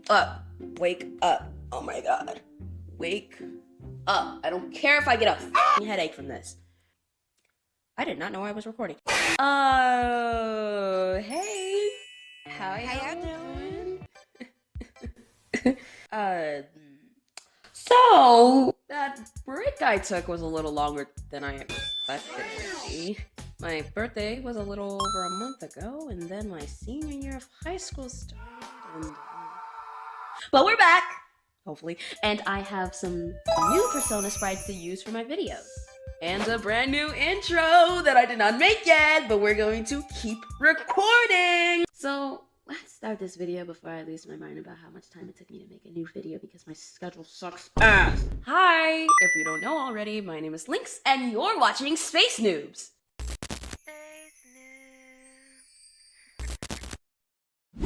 up. Wake up. Oh my god. Wake up. I don't care if I get a headache from this. I did not know I was recording. Hey. How y'all doing? So that break I took was a little longer than I expected it to be. My birthday was a little over a month ago, and then my senior year of high school started, but we're back, hopefully, and I have some new persona sprites to use for my videos. And a brand new intro that I did not make yet, but we're going to keep recording! So, let's start this video before I lose my mind about how much time it took me to make a new video because my schedule sucks ass. Hi! If you don't know already, my name is Lynx, and you're watching Space Noobs!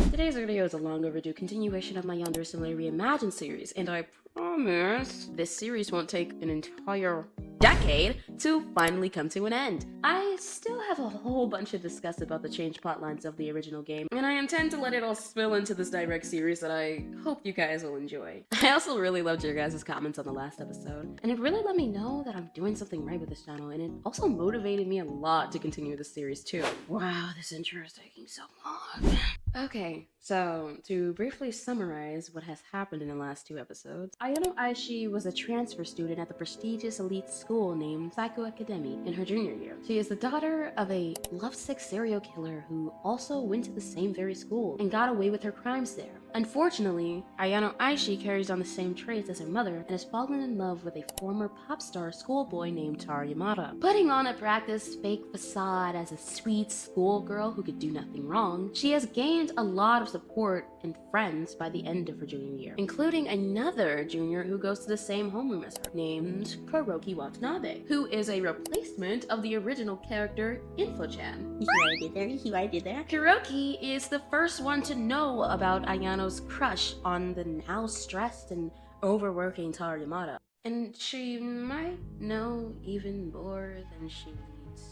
Today's video is a long overdue continuation of my Yandere REIMAGINED series, and I promise this series won't take an entire decade to finally come to an end. I still have a whole bunch to discuss about the changed plotlines of the original game, and I intend to let it all spill into this direct series that I hope you guys will enjoy. I also really loved your guys' comments on the last episode, and it really let me know that I'm doing something right with this channel, and it also motivated me a lot to continue this series too. Wow, this intro is taking so long. Okay, so to briefly summarize what has happened in the last two episodes, Ayano Aishi was a transfer student at the prestigious elite school named Psycho Academy in her junior year. She is the daughter of a lovesick serial killer who also went to the same very school and got away with her crimes there. Unfortunately, Ayano Aishi carries on the same traits as her mother and has fallen in love with a former pop star schoolboy named Tara Yamada. Putting on a practiced fake facade as a sweet schoolgirl who could do nothing wrong, she has gained a lot of support and friends by the end of her junior year, including another junior who goes to the same homeroom as her, named Kuroki Watanabe, who is a replacement of the original character Info-chan. You see what I did there? You see what I did there? Kuroki is the first one to know about Ayano's crush on the now stressed and overworking Tara Yamada, and she might know even more than she leads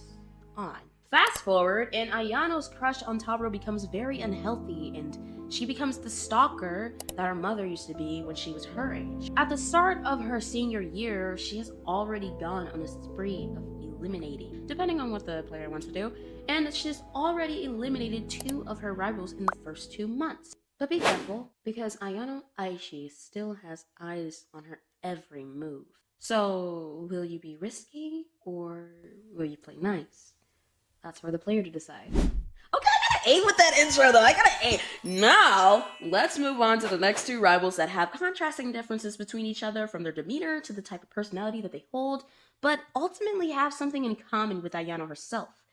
on. Fast forward, and Ayano's crush on Taro becomes very unhealthy, and she becomes the stalker that her mother used to be when she was her age. At the start of her senior year, she has already gone on a spree of eliminating, depending on what the player wants to do, and she's already eliminated 2 of her rivals in the first 2 months. But be careful, because Ayano Aishi still has eyes on her every move. So, will you be risky, or will you play nice? That's for the player to decide. Okay, I gotta aim with that intro though, I gotta aim. Now, let's move on to the next 2 rivals that have contrasting differences between each other from their demeanor to the type of personality that they hold, but ultimately have something in common with Ayano herself.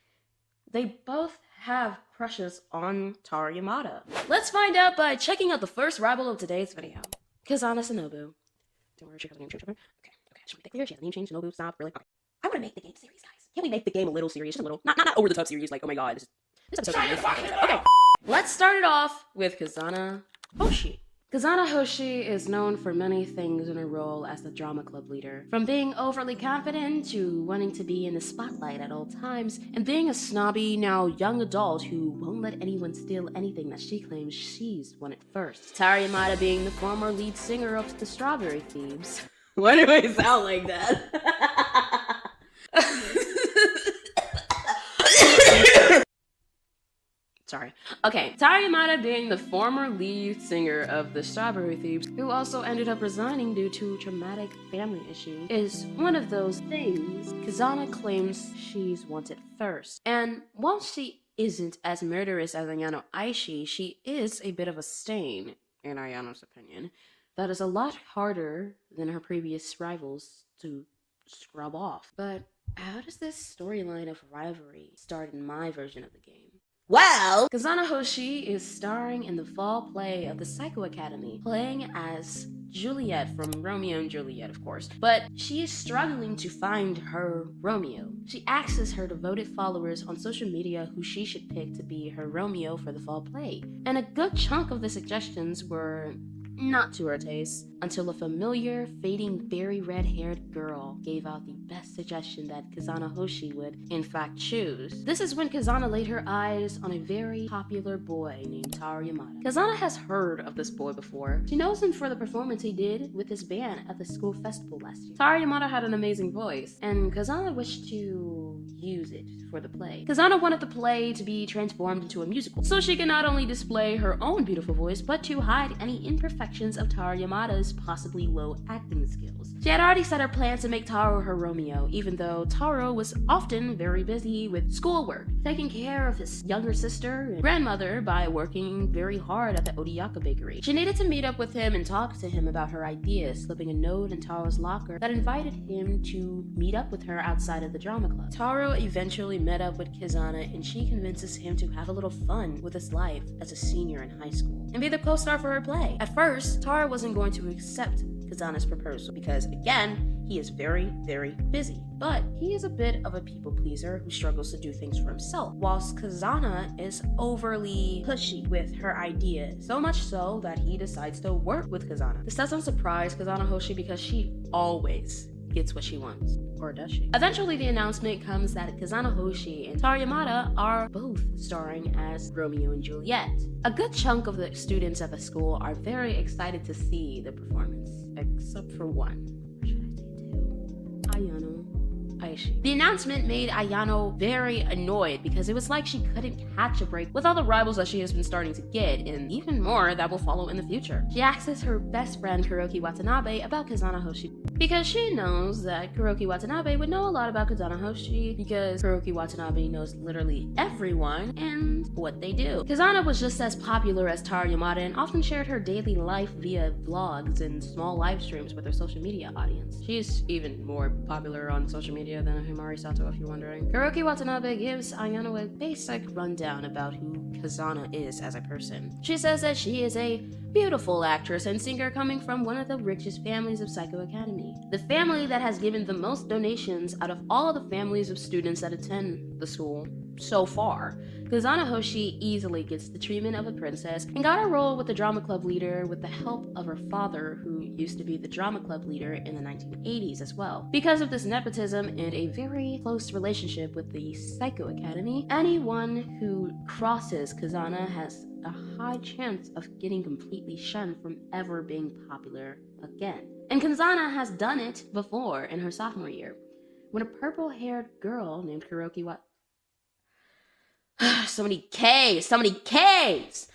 They both have crushes on Tara Yamada. Let's find out by checking out the first rival of today's video. Kizana Sonobu. Don't worry, she has a name change. Okay, should we make clear? She has a name change. Sonobu, stop, really? Okay. I wanna make the game serious, guys. Can't we make the game a little serious? Just a little. Not over the top serious, like, oh my god, this episode's serious. Okay, let's start it off with Kizana Hoshi. Kizana Hoshi is known for many things in her role as the drama club leader, from being overly confident to wanting to be in the spotlight at all times, and being a snobby, now young adult who won't let anyone steal anything that she claims she's won it first. Tara Yamada being the former lead singer of the Strawberry Thieves. Why do I sound like that? Sorry. Okay, Tara Yamada being the former lead singer of the Strawberry Thieves, who also ended up resigning due to traumatic family issues, is one of those things Kizana claims she's wanted first. And while she isn't as murderous as Ayano Aishi, she is a bit of a stain, in Ayano's opinion, that is a lot harder than her previous rivals to scrub off. But how does this storyline of rivalry start in my version of the game? Well, Kizana Hoshi is starring in the fall play of the Psycho Academy, playing as Juliet from Romeo and Juliet, of course, but she is struggling to find her Romeo. She asks her devoted followers on social media who she should pick to be her Romeo for the fall play, and a good chunk of the suggestions were not to her taste, until a familiar, fading, very red-haired girl gave out the best suggestion that Kizana Hoshi would, in fact, choose. This is when Kizana laid her eyes on a very popular boy named Taru Yamada. Kizana has heard of this boy before. She knows him for the performance he did with his band at the school festival last year. Taru Yamada had an amazing voice, and Kizana wished to use it for the play. Kizana wanted the play to be transformed into a musical, so she could not only display her own beautiful voice, but to hide any imperfections of Taru Yamada's possibly low acting skills. She had already set her plans to make Taru her Romeo, even though Taru was often very busy with schoolwork, taking care of his younger sister and grandmother by working very hard at the Odiyaka bakery. She needed to meet up with him and talk to him about her ideas, slipping a note in Taru's locker that invited him to meet up with her outside of the drama club. Taru eventually met up with Kizana, and she convinces him to have a little fun with his life as a senior in high school and be the co-star for her play. At first, Taru wasn't going to accept Kizana's proposal because, again, he is very, very busy. But he is a bit of a people pleaser who struggles to do things for himself, whilst Kizana is overly pushy with her ideas, so much so that he decides to work with Kizana. This doesn't surprise Kizana Hoshi because she always gets what she wants. Or does she? Eventually, the announcement comes that Kizana Hoshi and Taru Yamada are both starring as Romeo and Juliet. A good chunk of the students at the school are very excited to see the performance, except for one. Or should I say two? Ayano Aishi. The announcement made Ayano very annoyed because it was like she couldn't catch a break with all the rivals that she has been starting to get, and even more that will follow in the future. She asks her best friend Kuroki Watanabe about Kizana Hoshi because she knows that Kuroki Watanabe would know a lot about Kizana Hoshi because Kuroki Watanabe knows literally everyone and what they do. Kizana was just as popular as Taru Yamada and often shared her daily life via vlogs and small live streams with her social media audience. She's even more popular on social media than Himari Sato, if you're wondering. Kuroki Watanabe gives Ayano a basic rundown about who Kizana is as a person. She says that she is a beautiful actress and singer coming from one of the richest families of Psycho Academy, the family that has given the most donations out of all of the families of students that attend the school so far. Kizana Hoshi easily gets the treatment of a princess and got a role with the drama club leader with the help of her father, who used to be the drama club leader in the 1980s as well. Because of this nepotism and a very close relationship with the Psycho Academy, anyone who crosses Kizana has a high chance of getting completely shunned from ever being popular again. And Kizana has done it before in her sophomore year, when a purple-haired girl named so many K's!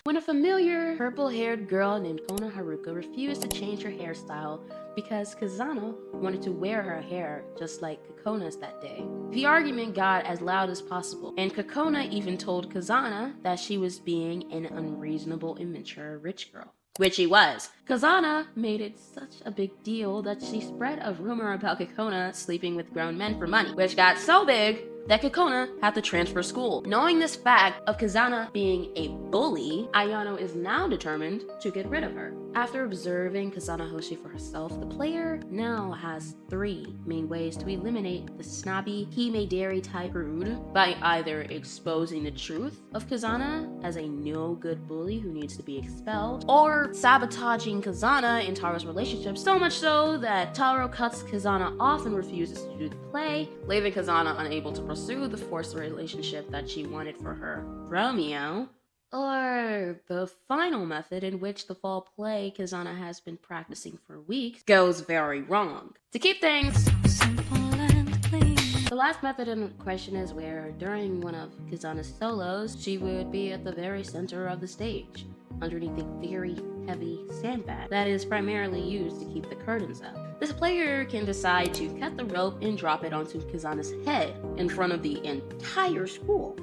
When a familiar purple-haired girl named Kona Haruka refused to change her hairstyle because Kizana wanted to wear her hair just like Kakona's that day. The argument got as loud as possible, and Kakona even told Kizana that she was being an unreasonable, immature rich girl. Which she was. Kizana made it such a big deal that she spread a rumor about Kakona sleeping with grown men for money, which got so big that Kakona had to transfer school. Knowing this fact of Kizana being a bully, Ayano is now determined to get rid of her. After observing Kizana Hoshi for herself, the player now has 3 main ways to eliminate the snobby Hime-deri type rude by either exposing the truth of Kizana as a no-good bully who needs to be expelled, or sabotaging Kizana and Taro's relationship so much so that Taro cuts Kizana off and refuses to do the play, leaving Kizana unable to pursue the forced relationship that she wanted for her Romeo. Or the final method, in which the fall play Kizana has been practicing for weeks, goes very wrong. To keep things simple and clean, the last method in question is where, during one of Kizana's solos, she would be at the very center of the stage, underneath a very heavy sandbag that is primarily used to keep the curtains up. This player can decide to cut the rope and drop it onto Kizana's head in front of the entire school.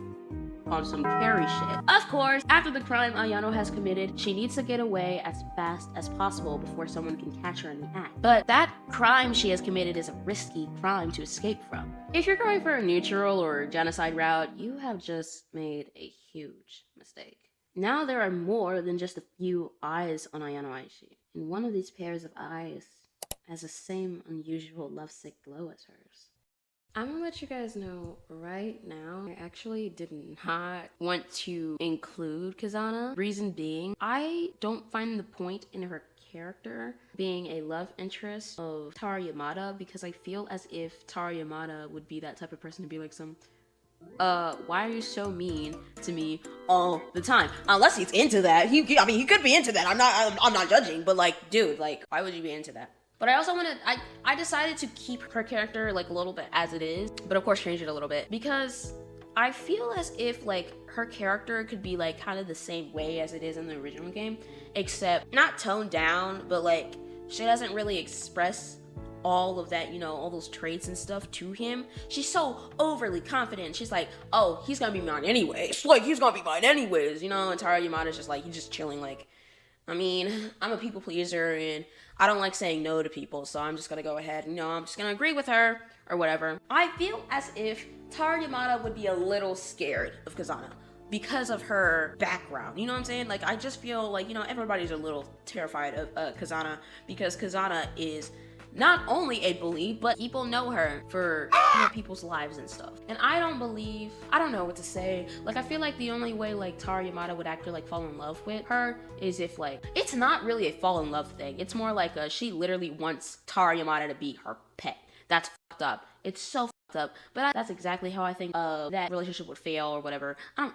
On some carry shit. Of course, after the crime Ayano has committed, she needs to get away as fast as possible before someone can catch her in the act. But that crime she has committed is a risky crime to escape from. If you're going for a neutral or genocide route, you have just made a huge mistake. Now there are more than just a few eyes on Ayano Aishi, and one of these pairs of eyes has the same unusual lovesick glow as hers. I'm gonna let you guys know right now, I actually did not want to include Kizana. Reason being, I don't find the point in her character being a love interest of Tara Yamada, because I feel as if Tara Yamada would be that type of person to be like why are you so mean to me all the time? Unless he's into that. He could be into that. I'm not judging, but like, dude, like, why would you be into that? But I also I decided to keep her character like a little bit as it is, but of course change it a little bit, because I feel as if like her character could be like kind of the same way as it is in the original game, except not toned down, but like she doesn't really express all of that, you know, all those traits and stuff to him. She's so overly confident. She's like, oh, he's gonna be mine anyways. Like, he's gonna be mine anyways, you know? And Tara Yamada's just like, he's just chilling like, I mean, I'm a people pleaser and I don't like saying no to people, so I'm just gonna go ahead and, you know, I'm just gonna agree with her or whatever. I feel as if Tara Yamada would be a little scared of Kizana because of her background, you know what I'm saying? Like, I just feel like, you know, everybody's a little terrified of Kizana, because Kizana is not only a bully, but people know her for, you know, people's lives and stuff. And I don't know what to say. Like, I feel like the only way like Tara Yamada would actually like fall in love with her is if like, it's not really a fall in love thing. It's more like she literally wants Tara Yamada to be her pet. That's fucked up. It's so fucked up. But that's exactly how I think that relationship would fail or whatever. I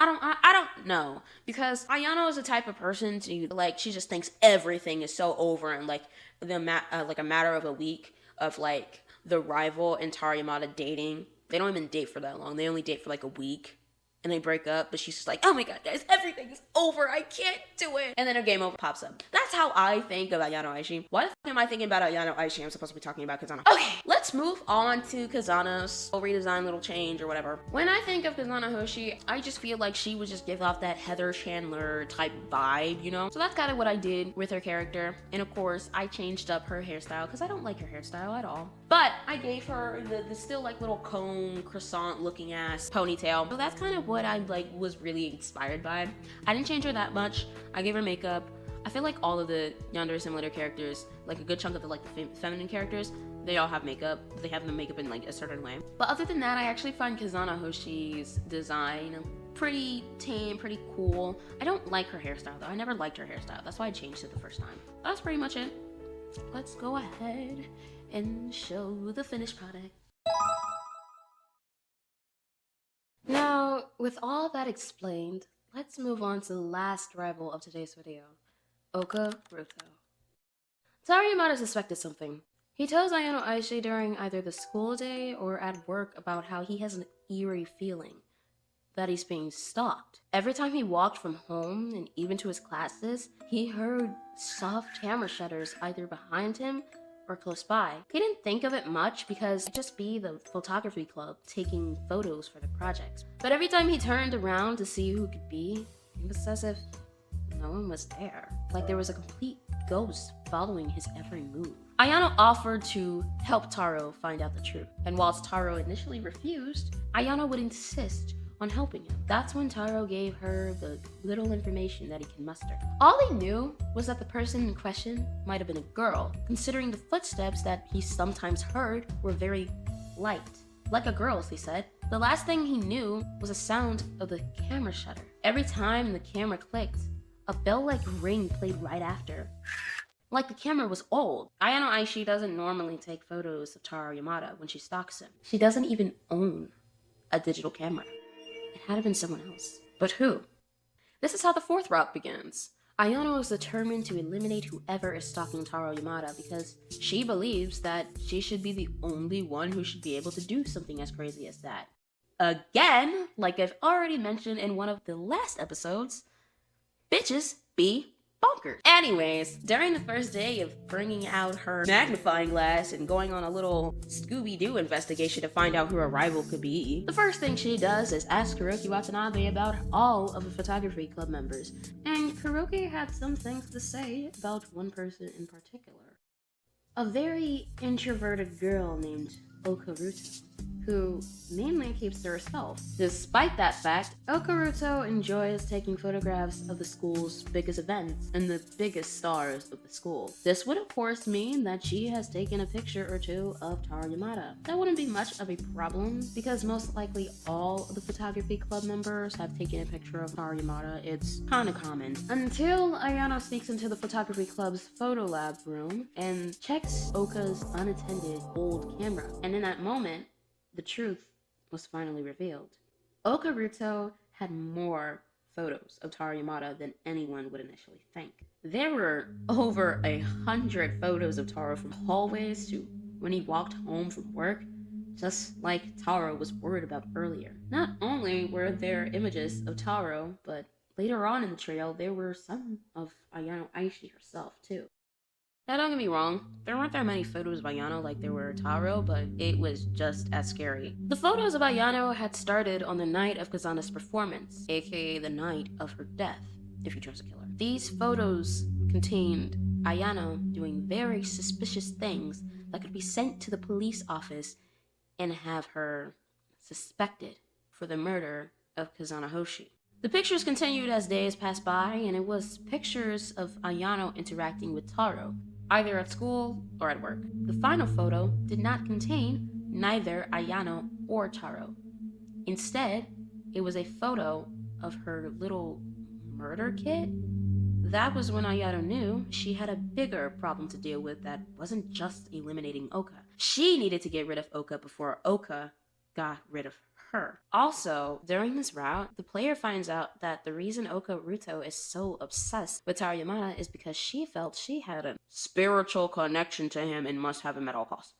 don't know, because Ayano is the type of person to like, she just thinks everything is so over, and like like a matter of a week of like the rival and Tara Yamada dating. They don't even date for that long. They only date for like a week and they break up, but she's just like, oh my god, guys, everything is over. I can't do it. And then a game over pops up. That's how I think of Ayano Aishi. Why the fuck am I thinking about Ayano Aishi? I'm supposed to be talking about Kizana. Okay, let's move on to Kizana's little redesign, little change or whatever. When I think of Kizana Hoshi, I just feel like she would just give off that Heather Chandler type vibe, you know? So that's kind of what I did with her character. And of course, I changed up her hairstyle because I don't like her hairstyle at all. But I gave her the still like little cone croissant looking ass ponytail. So that's kind of what I like was really inspired by. I didn't change her that much. I gave her makeup. I feel like all of the Yandere Simulator characters, like a good chunk of the like the feminine characters, they all have makeup. They have the makeup in like a certain way. But other than that, I actually find Kizana Hoshi's design pretty tame, pretty cool. I don't like her hairstyle though. I never liked her hairstyle. That's why I changed it the first time. That's pretty much it. Let's go ahead and show the finished product. Now, with all that explained, let's move on to the last rival of today's video, Oka Ruto. Tara Yamada suspected something. He tells Ayano Aishi during either the school day or at work about how he has an eerie feeling that he's being stalked. Every time he walked from home and even to his classes, he heard soft camera shutters either behind him or close by. He didn't think of it much because it'd just be the photography club taking photos for the projects. But every time he turned around to see who it could be, it was as if no one was there. Like there was a complete ghost following his every move. Ayano offered to help Taro find out the truth. And whilst Taro initially refused, Ayano would insist on helping him. That's when Taro gave her the little information that he can muster. All he knew was that the person in question might have been a girl, considering the footsteps that he sometimes heard were very light. Like a girl's, he said. The last thing he knew was the sound of the camera shutter. Every time the camera clicked, a bell-like ring played right after. Like the camera was old. Ayano Aishi doesn't normally take photos of Taro Yamada when she stalks him. She doesn't even own a digital camera. It had to have been someone else. But who? This is how the fourth route begins. Ayano is determined to eliminate whoever is stalking Taro Yamada because she believes that she should be the only one who should be able to do something as crazy as that. Again, like I've already mentioned in one of the last episodes, bitches be bonkers. Anyways, during the first day of bringing out her magnifying glass and going on a little Scooby-Doo investigation to find out who her rival could be, the first thing she does is ask Hiroki Watanabe about all of the photography club members. And Hiroki had some things to say about one person in particular. A very introverted girl named Oka Ruto. who mainly keeps to herself. Despite that fact, Oka Ruto enjoys taking photographs of the school's biggest events and the biggest stars of the school. This would of course mean that she has taken a picture or two of Taro Yamada. That wouldn't be much of a problem because most likely all of the photography club members have taken a picture of Taro Yamada. It's kinda common. Until Ayano sneaks into the photography club's photo lab room and checks Oka's unattended old camera. And in that moment, the truth was finally revealed. Oka Ruto had more photos of Taro Yamada than anyone would initially think. There were over 100 photos of Taro from hallways to when he walked home from work, just like Taro was worried about earlier. Not only were there images of Taro, but later on in the trail, there were some of Ayano Aishi herself too. Now don't get me wrong, there weren't that many photos of Ayano like there were Taro, but it was just as scary. The photos of Ayano had started on the night of Kizana's performance, aka the night of her death, if you chose to kill her. These photos contained Ayano doing very suspicious things that could be sent to the police office and have her suspected for the murder of Kizana Hoshi. The pictures continued as days passed by, and it was pictures of Ayano interacting with Taro, either at school or at work. The final photo did not contain neither Ayano or Taro. Instead, it was a photo of her little murder kit. That was when Ayano knew she had a bigger problem to deal with that wasn't just eliminating Oka. She needed to get rid of Oka before Oka got rid of her. Also, during this route, the player finds out that the reason Oka Ruto is so obsessed with Taro Yamada is because she felt she had a spiritual connection to him and must have him at all costs.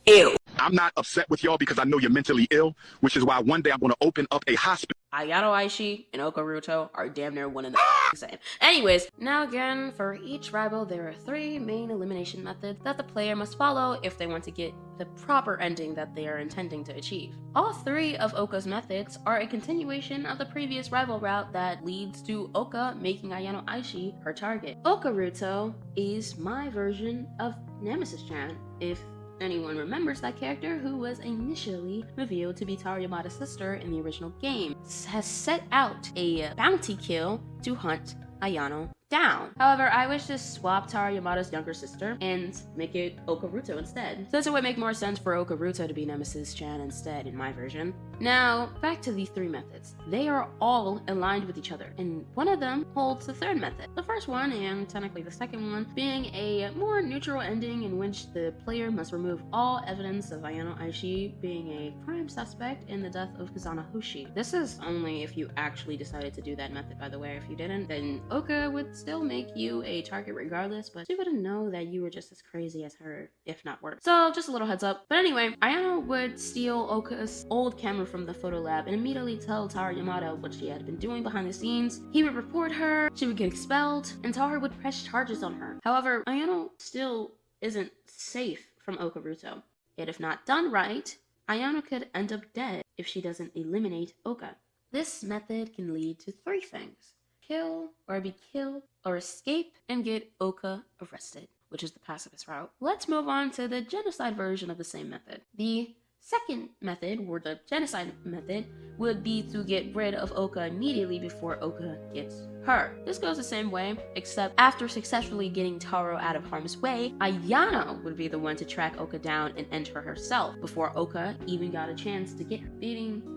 Ew. I'm not upset with y'all because I know you're mentally ill, which is why one day I'm going to open up a hospital. Ayano Aishi and Oka Ruto are damn near one and the same. Anyways, now again, for each rival, there are 3 main elimination methods that the player must follow if they want to get the proper ending that they are intending to achieve. All 3 of Oka's methods are a continuation of the previous rival route that leads to Oka making Ayano Aishi her target. Oka Ruto is my version of Nemesis-chan, if anyone remembers that character, who was initially revealed to be Taro Yamada's sister in the original game, has set out a bounty kill to hunt Ayano down. However, I wish to swap Taro Yamada's younger sister and make it Oka Ruto instead, since it would make more sense for Oka Ruto to be Nemesis-chan instead in my version. Now, back to these 3 methods. They are all aligned with each other, and one of them holds the 3rd method. The first one, and technically the second one, being a more neutral ending in which the player must remove all evidence of Ayano Aishi being a prime suspect in the death of Kizana Hoshi. This is only if you actually decided to do that method, by the way. If you didn't, then Oka would still make you a target regardless, but she wouldn't know that you were just as crazy as her, if not worse. So just a little heads up. But anyway, Ayano would steal Oka's old camera from the photo lab and immediately tell Taro Yamada what she had been doing behind the scenes. He would report her, she would get expelled, and Taro would press charges on her. However, Ayano still isn't safe from Oka Ruto. Yet if not done right, Ayano could end up dead if she doesn't eliminate Oka. This method can lead to 3 things: kill, or be killed, or escape and get Oka arrested, which is the pacifist route. Let's move on to the genocide version of the same method. The second method, or the genocide method, would be to get rid of Oka immediately before Oka gets her. This goes the same way, except after successfully getting Taro out of harm's way, Ayano would be the one to track Oka down and end her herself before Oka even got a chance to get her.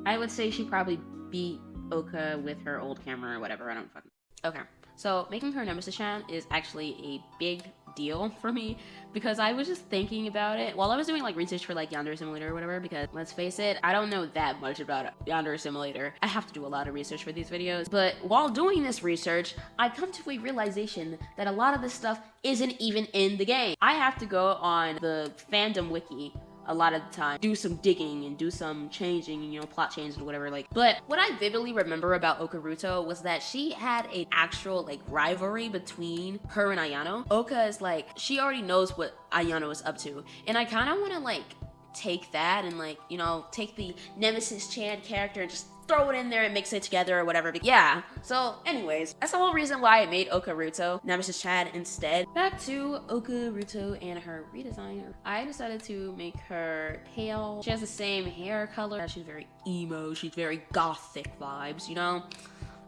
I would say she probably beat Oka with her old camera or whatever, I don't fucking... Okay, so making her Nemesis-chan is actually a big deal for me because I was just thinking about it while I was doing like research for like Yandere Simulator or whatever, because let's face it, I don't know that much about Yandere Simulator. I have to do a lot of research for these videos, but while doing this research, I come to a realization that a lot of this stuff isn't even in the game. I have to go on the fandom wiki a lot of the time, do some digging and do some changing, you know, plot changes and whatever, like. But what I vividly remember about Oka Ruto was that she had an actual like rivalry between her and Ayano. Oka is like, she already knows what Ayano is up to, and I kind of want to like take that and like, you know, take the Nemesis-chan character and just throw it in there and mix it together or whatever. But yeah, so anyways, that's the whole reason why I made Oka Ruto Nemesis Chan instead. Back to Oka Ruto and her redesign. I decided to make her pale. She has the same hair color. She's very emo. She's very gothic vibes, you know?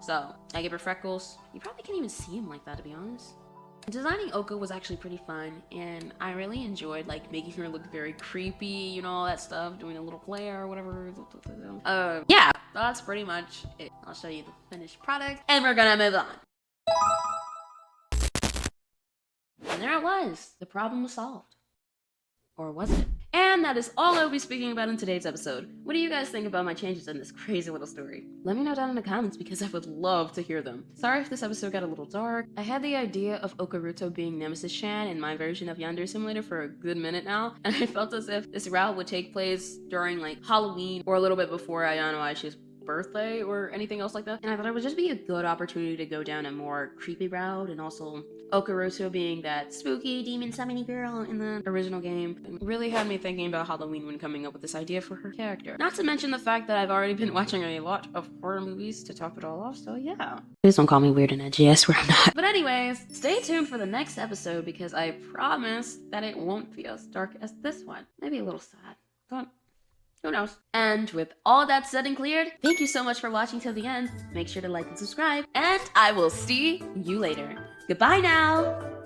So I gave her freckles. You probably can't even see them like that, to be honest. Designing Oka was actually pretty fun, and I really enjoyed like making her look very creepy, you know, all that stuff, doing a little glare or whatever. Yeah, that's pretty much it. I'll show you the finished product, and we're gonna move on. And there it was. The problem was solved. Or was it? And that is all I'll be speaking about in today's episode. What do you guys think about my changes in this crazy little story? Let me know down in the comments because I would love to hear them. Sorry if this episode got a little dark. I had the idea of Oka Ruto being Nemesis Chan in my version of Yandere Simulator for a good minute now, and I felt as if this route would take place during like Halloween or a little bit before Ayano Aishi's birthday or anything else like that. And I thought it would just be a good opportunity to go down a more creepy route, and also Oka Ruto being that spooky demon summoning girl in the original game. It really had me thinking about Halloween when coming up with this idea for her character. Not to mention the fact that I've already been watching a lot of horror movies to top it all off, so yeah. Please don't call me weird and edgy, I swear I'm not. But anyways, stay tuned for the next episode because I promise that it won't be as dark as this one. Maybe a little sad, but who knows? And with all that said and cleared, thank you so much for watching till the end. Make sure to like and subscribe, and I will see you later. Goodbye now!